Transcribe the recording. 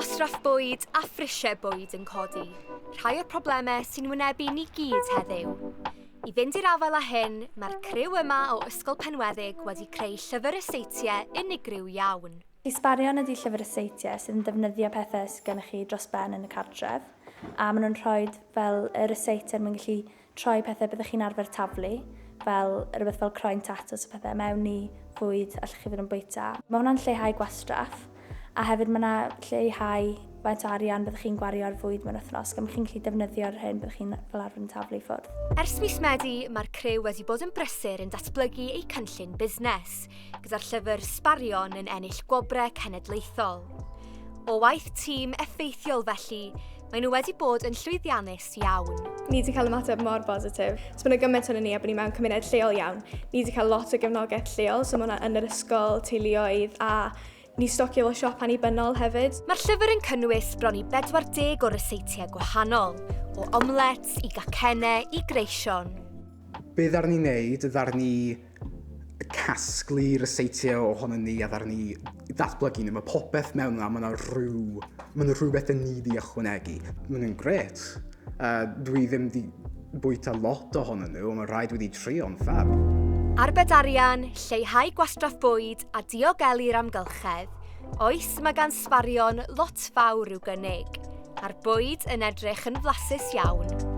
Gwastraff bwyd a phrisiau bwyd yn codi. Rhai o'r problemau sy'n wynebu ni gyd heddiw. I fynd i'r afel â hyn, mae'r criw yma o Ysgol Penweddig wedi creu llyfr yseitiau unigryw iawn. Sbarion ydy llyfr yseitiau sydd yn defnyddio pethau sydd gennych chi dros ben yn y cartref. A maen nhw'n rhoi fel yr yseitiau mae'n gallu troi pethau byddwch chi'n arfer taflu, fel rhywbeth fel croen tatws o pethau mewn i fwyd allwch chi fod yn bwyta. Mae hwnna'n lleihau gwastraff, a hefyd mae yna lleihau faint o arian byddwch chi'n gwario ar fwyd mewn wythnos, gan chi'n gallu defnyddio'r hyn byddwch chi'n fel arfer yn taflu i ffwrdd. Ers mis Medi, mae'r criw wedi bod yn brysur yn datblygu eu cynllun busnes, gyda'r llyfr Sbarion yn ennill gwobrau cenedlaethol. O waith tîm effeithiol felly, maen nhw wedi bod yn llwyddiannus iawn. Ni wedi cael ymateb mor bositif. So mae'n gymaint o'n ni a bod ni mewn cymuned lleol iawn. Ni wedi cael lot o gefnogaeth lleol, so mae hwnna yn yr ysgol, teuluoedd a ni stocio o siop annibynnol hefyd. Mae'r llyfr yn cynnwys bron i 40 o ryseitiau gwahanol, o omlets i gacennau i greision. Be ddarn ni wneud, ddarn ni casglu ryseitiau ohonon ni a ddarn ni ddatblygu nhw. Mae popeth mewn yna, mae yna rhywbeth yn ni di ychwanegu. Mae nhw'n gret. Dwi ddim di bwyta lot ohonyn nhw, ond mae rhaid wedi trio'n ffab. Arbed arian, lleihau gwastraff bwyd a diogelu'r amgylchedd. Oes mae gan Sbarion lot fawr i'w gynnig. A'r bwyd yn edrych yn flasus iawn.